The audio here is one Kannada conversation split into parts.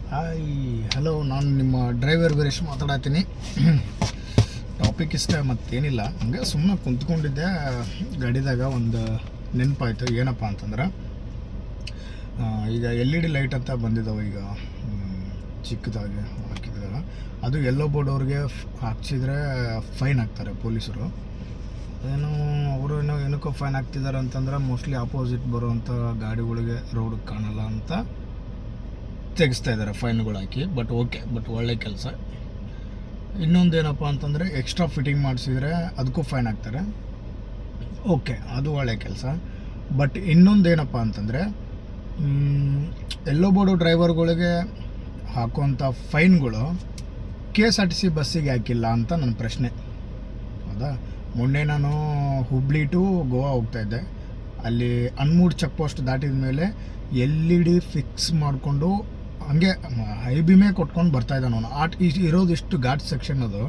ಹಾಯ್ ಹಲೋ, ನಾನು ನಿಮ್ಮ ಡ್ರೈವರ್ ವೀರೇಶ್ ಮಾತಾಡತ್ತೀನಿ. ಟಾಪಿಕ್ ಇಷ್ಟ ಮತ್ತೇನಿಲ್ಲ, ಹಂಗೆ ಸುಮ್ಮನೆ ಕುಂತ್ಕೊಂಡಿದ್ದೆ ಗಾಡಿದಾಗ. ಒಂದು ನೆನಪಾಯ್ತು. ಏನಪ್ಪ ಅಂತಂದ್ರೆ, ಈಗ LED ಲೈಟ್ ಅಂತ ಬಂದಿದ್ದಾವೆ ಈಗ ಚಿಕ್ಕದಾಗಿ ಹಾಕಿದಾಗ. ಅದು ಎಲ್ಲೋ ಬೋರ್ಡ್ ಅವ್ರಿಗೆ ಹಾಕ್ಸಿದ್ರೆ ಫೈನ್ ಹಾಕ್ತಾರೆ ಪೊಲೀಸರು. ಏನು ಅವರು ಏನಕ್ಕೋ ಫೈನ್ ಹಾಕ್ತಿದ್ದಾರೆ ಅಂತಂದ್ರೆ, ಮೋಸ್ಟ್ಲಿ ಆಪೋಸಿಟ್ ಬರುವಂಥ ಗಾಡಿಗಳಿಗೆ ರೋಡ್ ಕಾಣಲ್ಲ ಅಂತ ತೆಗಿಸ್ತಾ ಇದ್ದಾರೆ ಫೈನ್ಗಳು ಹಾಕಿ. ಬಟ್ ಒಳ್ಳೆ ಕೆಲಸ. ಇನ್ನೊಂದೇನಪ್ಪ ಅಂತಂದರೆ, ಎಕ್ಸ್ಟ್ರಾ ಫಿಟ್ಟಿಂಗ್ ಮಾಡಿಸಿದ್ರೆ ಅದಕ್ಕೂ ಫೈನ್ ಹಾಕ್ತಾರೆ. ಓಕೆ, ಅದು ಒಳ್ಳೆ ಕೆಲಸ. ಬಟ್ ಇನ್ನೊಂದೇನಪ್ಪ ಅಂತಂದರೆ, ಎಲ್ಲೋ ಬೋರ್ಡು ಡ್ರೈವರ್ಗಳಿಗೆ ಹಾಕುವಂಥ ಫೈನ್ಗಳು KSRTC ಬಸ್ಸಿಗೆ ಹಾಕಿಲ್ಲ ಅಂತ ನನ್ನ ಪ್ರಶ್ನೆ. ಹೌದಾ? ಮೊನ್ನೆ ನಾನು ಹುಬ್ಳಿ ಟು ಗೋವಾ ಹೋಗ್ತಾಯಿದ್ದೆ. ಅಲ್ಲಿ ಅನ್ಮೂಡ್ ಚೆಕ್ ಪೋಸ್ಟ್ ದಾಟಿದ ಮೇಲೆ LED ಫಿಕ್ಸ್ ಮಾಡಿಕೊಂಡು ಹಂಗೆ ಹೈ ಬಿಮೆ ಕೊಟ್ಕೊಂಡು ಬರ್ತಾಯಿದ್ದ ಅವನು. ಇರೋದಿಷ್ಟು ಘಾಟ್ ಸೆಕ್ಷನ್, ಅದು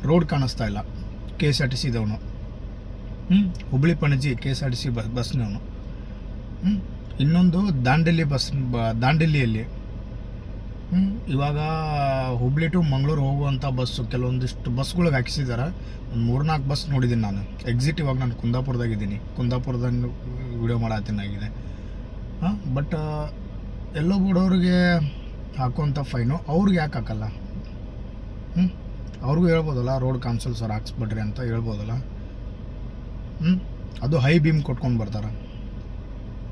ರೋಡ್ ಕಾಣಿಸ್ತಾ ಇಲ್ಲ. KSRTC ಇದವನು Hubli Panaji KSRTC ಬಸ್ನವನು. ಇನ್ನೊಂದು ದಾಂಡೇಲಿಯಲ್ಲಿ ಇವಾಗ ಹುಬ್ಳಿ ಟು ಮಂಗಳೂರು ಹೋಗುವಂಥ ಬಸ್ಸು ಕೆಲವೊಂದಿಷ್ಟು ಬಸ್ಗಳಿಗೆ ಹಾಕಿಸಿದ್ದಾರೆ. ಒಂದು 3-4 ಬಸ್ ನೋಡಿದ್ದೀನಿ ನಾನು. ಎಕ್ಸಿಟ್ ಇವಾಗ ನಾನು ಕುಂದಾಪುರದಾಗಿದ್ದೀನಿ. ಕುಂದಾಪುರದಾಗ ವಿಡಿಯೋ ಮಾಡತ್ತೀನಾಗಿದೆ. ಬಟ್ ಎಲ್ಲೋ ಬೋರ್ಡವ್ರಿಗೆ ಹಾಕುವಂಥ ಫೈನು ಅವ್ರಿಗೆ ಯಾಕೆ ಹಾಕಲ್ಲ? ಅವ್ರಿಗೂ ಹೇಳ್ಬೋದಲ್ಲ, ರೋಡ್ ಕೌನ್ಸಿಲ್ ಸರ್ ಹಾಕ್ಸ್ಬಿಡ್ರಿ ಅಂತ ಹೇಳ್ಬೋದಲ್ಲ. ಅದು ಹೈ ಬೀಮ್ ಕೊಟ್ಕೊಂಡು ಬರ್ತಾರೆ.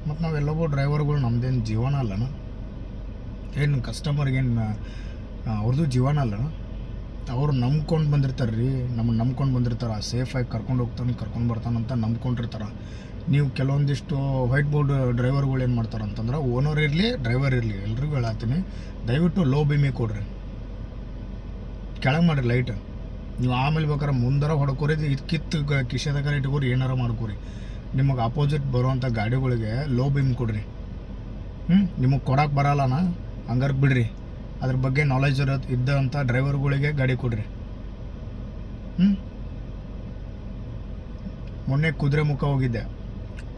ಮತ್ತು ನಾವು ಎಲ್ಲೋ ಬೋರ್ಡ್ ಡ್ರೈವರ್ಗಳು ನಮ್ಮದೇನು ಜೀವನ ಅಲ್ಲನ? ಏನು ಕಸ್ಟಮರ್ಗೇನು ಅವ್ರದ್ದು ಜೀವನ ಅಲ್ಲನ? ಅವರು ನಂಬ್ಕೊಂಡು ಬಂದಿರ್ತಾರೆ ರೀ, ನಮ್ಮನ್ನು ನಂಬ್ಕೊಂಡು ಬಂದಿರ್ತಾರೆ. ಸೇಫಾಗಿ ಕರ್ಕೊಂಡು ಬರ್ತಾನಂತ ನಂಬ್ಕೊಂಡಿರ್ತಾರೆ. ನೀವು ಕೆಲವೊಂದಿಷ್ಟು ವೈಟ್ ಬೋರ್ಡ್ ಡ್ರೈವರ್ಗಳು ಏನು ಮಾಡ್ತಾರೆ ಅಂತಂದ್ರೆ, ಓನರ್ ಇರಲಿ ಡ್ರೈವರ್ ಇರಲಿ ಎಲ್ರಿಗೂ ಹೇಳತ್ತೀನಿ, ದಯವಿಟ್ಟು ಲೋ ಬಿಮಿ ಕೊಡ್ರಿ, ಕೆಳಗೆ ಮಾಡಿರಿ ಲೈಟ್. ನೀವು ಆಮೇಲೆ ಬೇಕಾದ್ರೆ ಮುಂದರ ಹೊಡ್ಕೋರಿ, ಕಿತ್ತು ಕಿಶೆದಾಗ ಇಟ್ಕೋರಿ, ಏನಾರ ಮಾಡ್ಕೋರಿ. ನಿಮಗೆ ಅಪೋಸಿಟ್ ಬರುವಂಥ ಗಾಡಿಗಳಿಗೆ ಲೋ ಬಿಮ್ ಕೊಡ್ರಿ. ನಿಮಗೆ ಕೊಡಕ್ಕೆ ಬರಲ್ಲನ, ಹಂಗಾರೆ ಬಿಡ್ರಿ. ಅದ್ರ ಬಗ್ಗೆ ನಾಲೆಜ್ ಇದ್ದಂಥ ಡ್ರೈವರ್ಗಳಿಗೆ ಗಾಡಿ ಕೊಡ್ರಿ. ಮೊನ್ನೆ ಕುದುರೆಮುಖ ಹೋಗಿದ್ದೆ.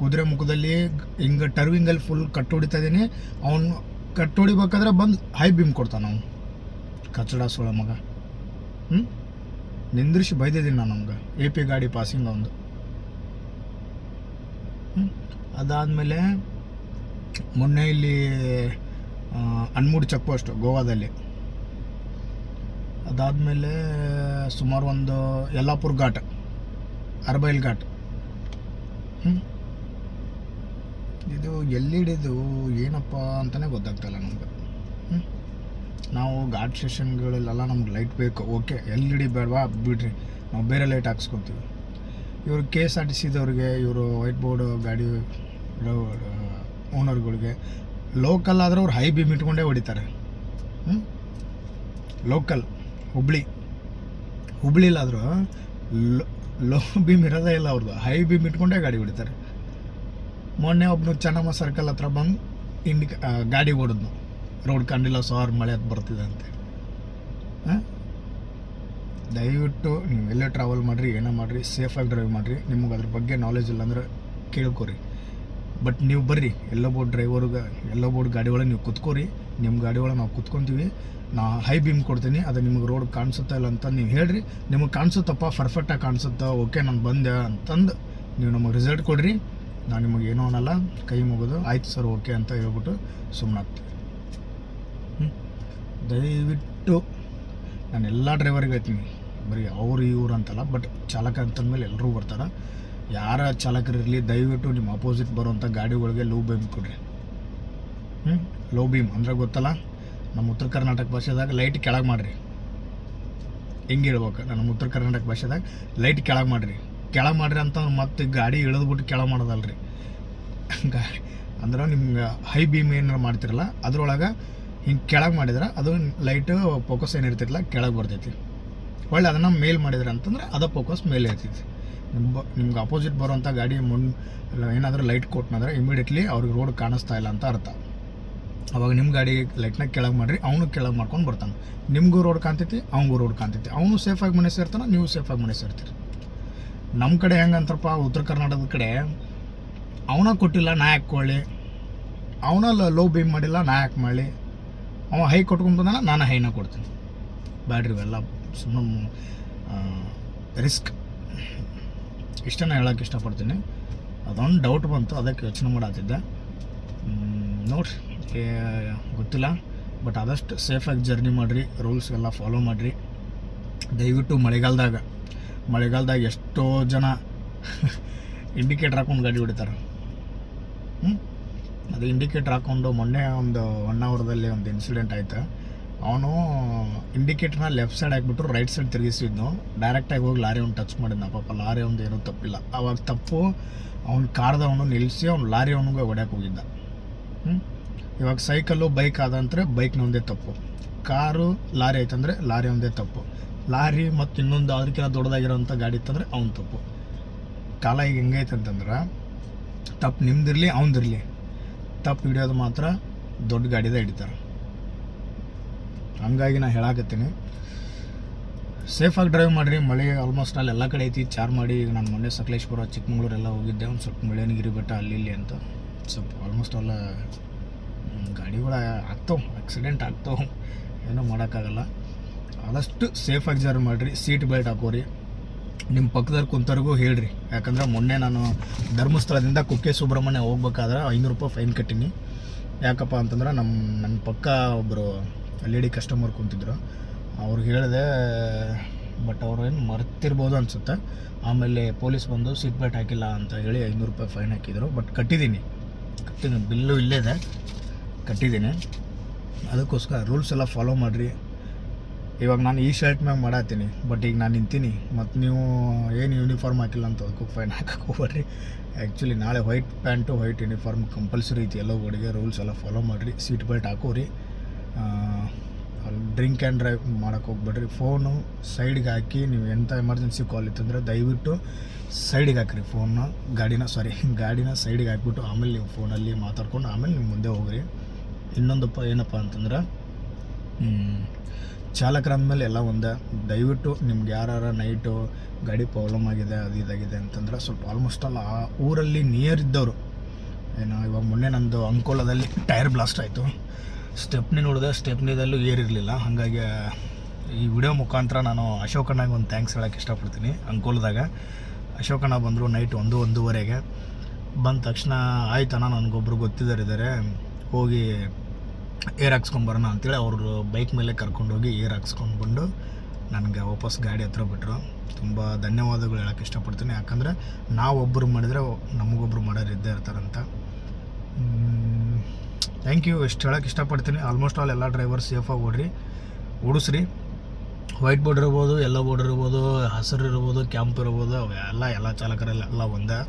ಕುದುರೆಮುಖದಲ್ಲಿ ಹಿಂಗೆ ಟರ್ವಿಂಗಲ್ಲಿ ಫುಲ್ ಕಟ್ಟು ಹೊಡಿತಾ ಇದ್ದೀನಿ. ಅವನು ಕಟ್ಟು ಹೊಡಿಬೇಕಾದ್ರೆ ಬಂದು ಹೈ ಬೀಮ್ ಕೊಡ್ತಾನೆ ಅವನು, ಕಚಡ ಸೋಳ ಮಗ. ನಿಂದ್ರಿಸಿ ಬೈದಿದ್ದೀನಿ ನಾನು ನಮ್ಗೆ. AP ಗಾಡಿ ಪಾಸಿಂಗ್ ಅವನು. ಅದಾದಮೇಲೆ ಮೊನ್ನೆ ಇಲ್ಲಿ ಅನ್ಮೂಡ್ ಚೆಕ್ ಪೋಸ್ಟ್ ಗೋವಾದಲ್ಲಿ. ಅದಾದಮೇಲೆ ಸುಮಾರು ಒಂದು ಯಲ್ಲಾಪುರ ಘಾಟ್, ಅರ್ಬೈಲ್ ಘಾಟ್. ಇದು ಎಲ್ಲಿಡಿದು ಏನಪ್ಪ ಅಂತಲೇ ಗೊತ್ತಾಗ್ತಾಯಿಲ್ಲ ನಮ್ಗೆ. ನಾವು ಘಾಟ್ ಸ್ಟೇಷನ್ಗಳಲ್ಲೆಲ್ಲ ನಮ್ಗೆ ಲೈಟ್ ಬೇಕು, ಓಕೆ. LED ಬೇಡವಾ, ಬಿಡ್ರಿ, ನಾವು ಬೇರೆ ಲೈಟ್ ಹಾಕ್ಸ್ಕೊತೀವಿ. ಇವರು KSRTCದವ್ರಿಗೆ, ಇವರು ವೈಟ್ ಬೋರ್ಡ್ ಗಾಡಿ ಓನರ್ಗಳಿಗೆ ಲೋಕಲ್ ಆದ್ರೆ ಅವ್ರು ಹೈ ಬೀಮ್ ಇಟ್ಕೊಂಡೇ ಹೊಡಿತಾರೆ. ಲೋಕಲ್ ಹುಬ್ಳಿಲಾದರೂ ಲೋ ಬೀಮ್ ಇರೋದೇ ಇಲ್ಲ ಅವ್ರದ್ದು, ಹೈ ಬೀಮ್ ಇಟ್ಕೊಂಡೇ ಗಾಡಿ ಹೊಡಿತಾರೆ. ಮೊನ್ನೆ ಒಬ್ಬನು ಚೆನ್ನಮ್ಮ ಸರ್ಕಲ್ ಹತ್ರ ಬಂದು ಗಾಡಿ ಓಡಿದ್ನು, ರೋಡ್ ಕಂಡಿಲ್ಲ ಸಾರ್, ಮಳೆ ಅದು ಬರ್ತಿದೆ ಅಂತ. ದಯವಿಟ್ಟು ನೀವು ಎಲ್ಲೇ ಟ್ರಾವೆಲ್ ಮಾಡಿರಿ, ಏನೋ ಮಾಡಿರಿ, ಸೇಫಾಗಿ ಡ್ರೈವ್ ಮಾಡಿರಿ. ನಿಮಗೆ ಅದ್ರ ಬಗ್ಗೆ ನಾಲೆಜ್ ಇಲ್ಲ ಅಂದ್ರೆ ಕೇಳ್ಕೊರಿ. ಬಟ್ ನೀವು ಬರ್ರಿ, ಎಲ್ಲೋ ಬೋರ್ಡ್ ಗಾಡಿ ಒಳಗೆ ನೀವು ಕುತ್ಕೋರಿ. ನಿಮ್ಮ ಗಾಡಿ ಒಳಗೆ ನಾವು ಕುತ್ಕೊತೀವಿ. ನಾ ಹೈ ಬೀಮ್ ಕೊಡ್ತೀನಿ, ಅದು ನಿಮಗೆ ರೋಡ್ ಕಾಣಿಸುತ್ತಾ ಇಲ್ಲ ಅಂತ ನೀವು ಹೇಳ್ರಿ. ನಿಮಗೆ ಕಾಣಿಸುತ್ತಪ್ಪ, ಪರ್ಫೆಕ್ಟಾಗಿ ಕಾಣಿಸುತ್ತಾ, ಓಕೆ ನಾನು ಬಂದೆ ಅಂತಂದು ನೀವು ನಮಗೆ ರಿಸಲ್ಟ್ ಕೊಡ್ರಿ. ನಾನು ನಿಮಗೆ ಏನೋ ಅನ್ನಲ್ಲ, ಕೈ ಮುಗಿದು ಆಯ್ತು ಸರ್ ಓಕೆ ಅಂತ ಹೇಳ್ಬಿಟ್ಟು ಸುಮ್ಮನಾಗ್ತೀವಿ. ದಯವಿಟ್ಟು ನಾನು ಎಲ್ಲ ಡ್ರೈವರ್ಗೆ ಹೇಳ್ತೀನಿ, ಬರೀ ಇವ್ರು ಅಂತಲ್ಲ, ಬಟ್ ಚಾಲಕ ಅಂತಂದಮೇಲೆ ಎಲ್ಲರೂ ಬರ್ತಾರೆ. ಯಾರ ಚಾಲಕರಿರಲಿ, ದಯವಿಟ್ಟು ನಿಮ್ಮ ಅಪೋಸಿಟ್ ಬರುವಂಥ ಗಾಡಿಗಳಿಗೆ ಲೋ ಬೀಮ್ ಕೊಡ್ರಿ. ಲೋ ಬೀಮ್ ಅಂದರೆ ಗೊತ್ತಲ್ಲ, ನಮ್ಮ ಉತ್ತರ ಕರ್ನಾಟಕ ಭಾಷೆದಾಗ ಲೈಟ್ ಕೆಳಗೆ ಮಾಡಿರಿ. ಹೆಂಗೆ ಹೇಳ್ಬೇಕು, ನಮ್ಮ ಉತ್ತರ ಕರ್ನಾಟಕ ಭಾಷೆದಾಗ ಲೈಟ್ ಕೆಳಗೆ ಮಾಡಿರಿ ಅಂತಂದ್ರೆ ಮತ್ತೆ ಗಾಡಿ ಇಳಿದ್ಬಿಟ್ಟು ಕೆಳಗೆ ಮಾಡೋದಲ್ರಿ. ಅಂದ್ರೆ ನಿಮ್ಗೆ ಹೈ ಬೀಮ್ ಏನಾರು ಮಾಡ್ತಿರಲ್ಲ, ಅದ್ರೊಳಗೆ ಹಿಂಗೆ ಕೆಳಗೆ ಮಾಡಿದ್ರೆ ಅದು ಲೈಟು ಫೋಕಸ್ ಏನಿರ್ತಿರಲ್ಲ ಕೆಳಗೆ ಬರ್ತೈತಿ. ಒಳ್ಳೆ ಅದನ್ನು ಮೇಲ್ ಮಾಡಿದ್ರೆ ಅಂತಂದ್ರೆ ಅದು ಫೋಕಸ್ ಮೇಲೆ ಇರ್ತೈತಿ. ನಿಮ್ಗೆ ಅಪೋಸಿಟ್ ಬರುವಂಥ ಗಾಡಿ ಏನಾದರೂ ಲೈಟ್ ಕೊಟ್ಟನಂದ್ರೆ ಇಮಿಡಿಯೇಟ್ಲಿ ಅವ್ರಿಗೆ ರೋಡ್ ಕಾಣಿಸ್ತಾ ಇಲ್ಲ ಅಂತ ಅರ್ಥ. ಅವಾಗ ನಿಮ್ಮ ಗಾಡಿ ಲೈಟ್ನ ಕೆಳಗೆ ಮಾಡಿರಿ, ಅವನು ಕೆಳಗೆ ಮಾಡ್ಕೊಂಡು ಬರ್ತಾನೆ. ನಿಮಗೂ ರೋಡ್ ಕಾಣ್ತೈತಿ, ಅವ್ನಿಗೂ ರೋಡ್ ಕಾಣ್ತೈತಿ. ಅವನು ಸೇಫಾಗಿ ಮನೆ ಸೇರ್ತಾನೆ, ನೀವು ಸೇಫಾಗಿ ಮನೆ ಸೇರ್ತೀರಿ. ನಮ್ಮ ಕಡೆ ಹೆಂಗಂತಾರಪ್ಪ, ಉತ್ತರ ಕರ್ನಾಟಕದ ಕಡೆ ಅವನ ಕೊಟ್ಟಿಲ್ಲ ನಾ ಯಾಕೆ ಕೊಳ್ಳಿ, ಅವನ ಲೋ ಬೀಮ್ ಮಾಡಿಲ್ಲ ನಾ ಯಾಕೆ ಮಾಡಲಿ, ಅವ ಹೈ ಕೊಟ್ಕೊಂಡು ಬಂದಾನ, ನಾನು ಹೈನ ಕೊಡ್ತೀನಿ. ಬ್ಯಾಡ್ರಿ ಇವೆಲ್ಲ ಸುಮ್ಮನೆ ರಿಸ್ಕ್. ಇಷ್ಟನ್ನ ಹೇಳೋಕ್ಕೆ ಇಷ್ಟಪಡ್ತೀನಿ. ಅದೊಂದು ಡೌಟ್ ಬಂತು, ಅದಕ್ಕೆ ಯೋಚನೆ ಮಾಡತ್ತಿದ್ದೆ. ನೋಡ್ರಿ, ಗೊತ್ತಿಲ್ಲ, ಬಟ್ ಆದಷ್ಟು ಸೇಫಾಗಿ ಜರ್ನಿ ಮಾಡಿರಿ, ರೂಲ್ಸ್ಗೆಲ್ಲ ಫಾಲೋ ಮಾಡಿರಿ. ದಯವಿಟ್ಟು ಮಳೆಗಾಲದಾಗ ಎಷ್ಟೋ ಜನ ಇಂಡಿಕೇಟ್ರ್ ಹಾಕೊಂಡು ಗಾಡಿ ಹೊಡಿತಾರೆ. ಅದು ಇಂಡಿಕೇಟ್ರ್ ಹಾಕ್ಕೊಂಡು ಮೊನ್ನೆ ಒಂದು 1 ಅವರ್ದಲ್ಲಿ ಒಂದು ಇನ್ಸಿಡೆಂಟ್ ಆಯಿತು. ಅವನು ಇಂಡಿಕೇಟ್ರನ್ನ ಲೆಫ್ಟ್ ಸೈಡ್ ಹಾಕ್ಬಿಟ್ಟು ರೈಟ್ ಸೈಡ್ ತಿರುಗಿಸಿದ್ನು. ಡೈರೆಕ್ಟಾಗಿ ಹೋಗಿ ಲಾರಿ ಅವ್ನು ಟಚ್ ಮಾಡಿದ್ನ. ಪಾಪ ಲಾರಿ ಅವ್ನು ಏನೂ ತಪ್ಪಿಲ್ಲ. ಅವಾಗ ತಪ್ಪು ಅವ್ನು ಕಾರ್ದವನು ನಿಲ್ಲಿಸಿ ಅವ್ನು ಲಾರಿ ಅವನಿಗೆ ಹೊಡ್ಯಕ್ಕೆ ಹೋಗಿದ್ದ. ಇವಾಗ ಸೈಕಲ್ಲು ಬೈಕ್ ಆದಂದ್ರೆ ಬೈಕ್ನ ಒಂದೇ ತಪ್ಪು, ಕಾರು ಲಾರಿ ಆಯ್ತಂದರೆ ಲಾರಿ ಒಂದೇ ತಪ್ಪು, ಲಾರಿ ಮತ್ತು ಇನ್ನೊಂದು ಅದಕ್ಕಿಂತ ದೊಡ್ಡದಾಗಿರೋಂಥ ಗಾಡಿ ಇತ್ತಂದರೆ ಅವ್ನು ತಪ್ಪು. ಕಾಲ ಈಗ ಹೆಂಗೈತೆ ಅಂತಂದ್ರೆ ತಪ್ಪು ನಿಮ್ದಿರಲಿ ಅವನದಿರಲಿ, ತಪ್ಪು ಹಿಡಿಯೋದು ಮಾತ್ರ ದೊಡ್ಡ ಗಾಡಿದ ಹಿಡಿತಾರೆ. ಹಂಗಾಗಿ ನಾನು ಹೇಳಾಕತ್ತೀನಿ, ಸೇಫಾಗಿ ಡ್ರೈವ್ ಮಾಡಿರಿ. ಮಳೆ ಆಲ್ಮೋಸ್ಟ್ ಅಲ್ಲಿ ಎಲ್ಲ ಕಡೆ ಐತಿ. ಚಾರ್ಮಾಡಿ, ಈಗ ನಾನು ಮೊನ್ನೆ ಸಕಲೇಶ್ಪುರ, ಚಿಕ್ಕಮಂಗ್ಳೂರು ಎಲ್ಲ ಹೋಗಿದ್ದೆ. ಒಂದು ಸ್ವಲ್ಪ ಮಳೆನಗಿರಿ ಬೆಟ್ಟ ಅಲ್ಲಿ ಇಲ್ಲಿ ಅಂತ ಸ್ವಲ್ಪ ಆಲ್ಮೋಸ್ಟ್ ಎಲ್ಲ ಗಾಡಿಗಳು ಆಗ್ತಾವೆ, ಆಕ್ಸಿಡೆಂಟ್ ಆಗ್ತಾವೆ, ಏನೂ ಮಾಡೋಕ್ಕಾಗಲ್ಲ. ಆದಷ್ಟು ಸೇಫಾಗಿ ಜರ್ನಿ ಮಾಡಿರಿ. ಸೀಟ್ ಬೆಲ್ಟ್ ಹಾಕೋರಿ. ನಿಮ್ಮ ಪಕ್ಕದಲ್ಲಿ ಕುಂತವ್ರಿಗೂ ಹೇಳ್ರಿ. ಯಾಕಂದ್ರೆ ಮೊನ್ನೆ ನಾನು ಧರ್ಮಸ್ಥಳದಿಂದ ಕುಕ್ಕೆ ಸುಬ್ರಹ್ಮಣ್ಯ ಹೋಗ್ಬೇಕಾದ್ರೆ 500 ರೂಪಾಯಿ ಫೈನ್ ಕಟ್ಟೀನಿ. ಯಾಕಪ್ಪ ಅಂತಂದ್ರೆ ನನ್ನ ಪಕ್ಕ ಒಬ್ಬರು ಲೇಡಿ ಕಸ್ಟಮರ್ ಕುಂತಿದ್ರು. ಅವ್ರಿಗೆ ಹೇಳಿದೆ, ಬಟ್ ಅವರು ಏನು ಮರ್ತಿರ್ಬೋದು ಅನಿಸುತ್ತೆ. ಆಮೇಲೆ ಪೊಲೀಸ್ ಬಂದು ಸೀಟ್ ಬೆಲ್ಟ್ ಹಾಕಿಲ್ಲ ಅಂತ ಹೇಳಿ 500 ರೂಪಾಯಿ ಫೈನ್ ಹಾಕಿದ್ರು. ಬಟ್ ಕಟ್ಟಿದ್ದೀನಿ, ಬಿಲ್ಲು ಇಲ್ಲೇ ಇದೆ, ಕಟ್ಟಿದ್ದೀನಿ. ಅದಕ್ಕೋಸ್ಕರ ರೂಲ್ಸ್ ಎಲ್ಲ ಫಾಲೋ ಮಾಡಿರಿ. ಇವಾಗ ನಾನು ಈ ಶರ್ಟ್ ಮ್ಯಾಗ ಮಾಡತ್ತೀನಿ, ಬಟ್ ಈಗ ನಾನು ನಿಂತೀನಿ, ಮತ್ತು ನೀವು ಏನು ಯೂನಿಫಾರ್ಮ್ ಹಾಕಿಲ್ಲ ಅಂತ ಅದಕ್ಕೂ ಫೈನ್ ಹಾಕಕ್ಕೆ ಹೋಗ್ಬೇಡ್ರಿ. ಆ್ಯಕ್ಚುಲಿ ನಾಳೆ white pant white uniform compulsory ಐತಿ ಎಲ್ಲ ಗಾಡಿಗೆ. ರೂಲ್ಸ್ ಎಲ್ಲ ಫಾಲೋ ಮಾಡಿರಿ. ಸೀಟ್ ಬೆಲ್ಟ್ ಹಾಕೋರಿ. ಡ್ರಿಂಕ್ ಆ್ಯಂಡ್ ಡ್ರೈವ್ ಮಾಡೋಕ್ಕೆ ಹೋಗ್ಬೇಡ್ರಿ. ಫೋನು ಸೈಡ್ಗೆ ಹಾಕಿ, ನೀವು ಎಂಥ ಎಮರ್ಜೆನ್ಸಿ ಕಾಲ್ ಇತ್ತಂದರೆ ದಯವಿಟ್ಟು ಸೈಡಿಗೆ ಹಾಕಿರಿ ಫೋನ್ನ. ಗಾಡಿನ ಸೈಡಿಗೆ ಹಾಕ್ಬಿಟ್ಟು ಆಮೇಲೆ ನೀವು ಫೋನಲ್ಲಿ ಮಾತಾಡ್ಕೊಂಡು ಆಮೇಲೆ ನೀವು ಮುಂದೆ ಹೋಗ್ರಿ. ಇನ್ನೊಂದಪ್ಪ ಏನಪ್ಪ ಅಂತಂದ್ರೆ, ಚಾಲಕರ ಅಂದಮೇಲೆ ಎಲ್ಲ ಒಂದೇ. ದಯವಿಟ್ಟು ನಿಮ್ಗೆ ಯಾರು ನೈಟು ಗಾಡಿ ಪ್ರಾಬ್ಲಮ್ ಆಗಿದೆ, ಅದು ಇದಾಗಿದೆ ಅಂತಂದ್ರೆ ಸ್ವಲ್ಪ ಆಲ್ಮೋಸ್ಟ್ ಅಲ್ಲ ಆ ಊರಲ್ಲಿ ನಿಯರ್ ಇದ್ದವರು ಏನು, ಇವಾಗ ಮೊನ್ನೆ ನಂದು ಅಂಕೋಲದಲ್ಲಿ ಟೈರ್ ಬ್ಲಾಸ್ಟ್ ಆಯಿತು. ಸ್ಟೆಪ್ನಿ ನೋಡಿದೆ, ಸ್ಟೆಪ್ನಿದಲ್ಲೂ ಏರಿರಲಿಲ್ಲ. ಹಾಗಾಗಿ ಈ ವಿಡಿಯೋ ಮುಖಾಂತರ ನಾನು ಅಶೋಕಣ್ಣಗೆ ಒಂದು ಥ್ಯಾಂಕ್ಸ್ ಹೇಳೋಕ್ಕೆ ಇಷ್ಟಪಡ್ತೀನಿ. ಅಂಕೋಲದಾಗ ಅಶೋಕಣ್ಣ ಬಂದರು ನೈಟ್ 1-1:30 ಬಂದ ತಕ್ಷಣ, ಆಯ್ತಣ್ಣ ನನಗೊಬ್ಬರು ಗೊತ್ತಿದ್ದಾರೆ, ಹೋಗಿ ಏರ್ ಹಾಕ್ಸ್ಕೊಂಬರೋಣ ಅಂತೇಳಿ ಅವರು ಬೈಕ್ ಮೇಲೆ ಕರ್ಕೊಂಡೋಗಿ ಏರ್ ಹಾಕ್ಸ್ಕೊಂಡು ಬಂದು ನನಗೆ ವಾಪಸ್ ಗಾಡಿ ಹತ್ರ ಬಿಟ್ಟರು. ತುಂಬ ಧನ್ಯವಾದಗಳು ಹೇಳೋಕ್ಕೆ ಇಷ್ಟಪಡ್ತೀನಿ. ಯಾಕಂದರೆ ನಾವೊಬ್ಬರು ಮಾಡಿದರೆ ನಮಗೊಬ್ಬರು ಮಾಡೋರು ಇದ್ದೇ ಇರ್ತಾರಂತ. Thank you. ಎಷ್ಟು ಹೇಳೋಕ್ಕೆ ಇಷ್ಟಪಡ್ತೀನಿ. ಆಲ್ಮೋಸ್ಟ್ ಆಲ್ ಎಲ್ಲ ಡ್ರೈವರ್ ಸೇಫಾಗಿ ಓಡಿಸ್ರಿ. ವೈಟ್ ಬೋರ್ಡ್ ಇರ್ಬೋದು, ಯೆಲ್ಲೋ ಬೋರ್ಡ್ ಇರ್ಬೋದು, ಹಸಿರು ಇರ್ಬೋದು, ಕೆಂಪು ಇರ್ಬೋದು, ಎಲ್ಲ ಚಾಲಕರೆಲ್ಲ ಒಂದೇ.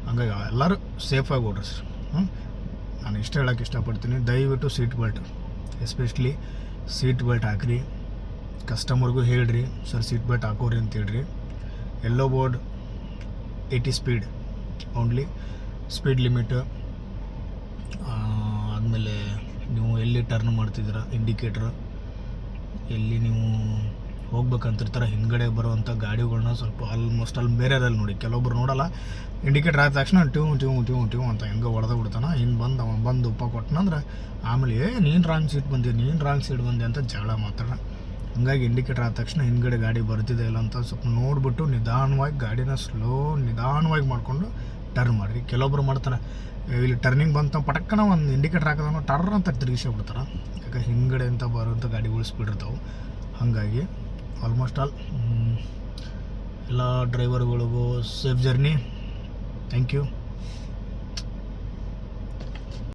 ಹಂಗಾಗಿ ಎಲ್ಲರೂ ಸೇಫಾಗಿ ಓಡಿಸ್ರಿ. ನಾನು ಇಷ್ಟ ಹೇಳೋಕ್ಕೆ ಇಷ್ಟಪಡ್ತೀನಿ. ದಯವಿಟ್ಟು seat belt, especially seat belt ಹಾಕ್ರಿ. ಕಸ್ಟಮರ್ಗೂ ಹೇಳ್ರಿ, ಸರ್ ಸೀಟ್ ಬೆಲ್ಟ್ ಹಾಕೋರಿ ಅಂತ ಹೇಳ್ರಿ. Yellow board 80 speed only, speed limit. ಆದಮೇಲೆ ನೀವು ಎಲ್ಲಿ ಟರ್ನ್ ಮಾಡ್ತಿದ್ದೀರ, ಇಂಡಿಕೇಟ್ರ್ ಎಲ್ಲಿ ನೀವು ಹೋಗ್ಬೇಕಂತಿರ್ತಾರೆ, ಹಿಂದ್ಗಡೆ ಬರುವಂಥ ಗಾಡಿಗಳನ್ನ ಸ್ವಲ್ಪ ಆಲ್ಮೋಸ್ಟ್ ಅಲ್ಲಿ ಬೇರೆದಲ್ಲಿ ನೋಡಿ. ಕೆಲವೊಬ್ರು ನೋಡಲ್ಲ, ಇಂಡಿಕೇಟ್ರ್ ಆದ ತಕ್ಷಣ ಟ್ಯೂ ಅಂತ ಹೆಂಗೆ ಹೊಡೆದ ಬಿಡ್ತಾನೆ. ಅವ ಬಂದು ಉಪ್ಪ ಕೊಟ್ಟನಂದ್ರೆ ಆಮೇಲೆ ನೀನು ರಾಂಗ್ ಸೀಟ್ ಬಂದೆ ಅಂತ ಜಗಳ ಮಾತಾಡ. ಹಂಗಾಗಿ ಇಂಡಿಕೇಟ್ರ್ ಆದ ತಕ್ಷಣ ಹಿಂದ್ಗಡೆ ಗಾಡಿ ಬರ್ತಿದೆ ಇಲ್ಲ ಅಂತ ಸ್ವಲ್ಪ ನೋಡಿಬಿಟ್ಟು ನಿಧಾನವಾಗಿ ಗಾಡಿನ ನಿಧಾನವಾಗಿ ಮಾಡಿಕೊಂಡು ಟರ್ನ್ ಮಾಡಿರಿ. ಕೆಲವೊಬ್ರು ಮಾಡ್ತಾರೆ, ಇಲ್ಲಿ ಟರ್ನಿಂಗ್ ಬಂತ ಪಟಕ್ಕನ ಒಂದು ಇಂಡಿಕೇಟ್ರ್ ಹಾಕೋದನ್ನು ಟರ್ರ್ ಅಂತ ತಿರುಗಿಸ್ಬಿಡ್ತಾರೆ. ಯಾಕೆ ಹಿಂದ್ಗಡೆ ಅಂತ ಬರೋಂಥ ಗಾಡಿಗಳು ಸ್ಪೀಡ್ ಇರ್ತಾವೆ. ಹಾಗಾಗಿ ಆಲ್ಮೋಸ್ಟ್ ಆಲ್ ಎಲ್ಲ ಡ್ರೈವರ್ಗಳಿಗೂ ಸೇಫ್ ಜರ್ನಿ. Thank you.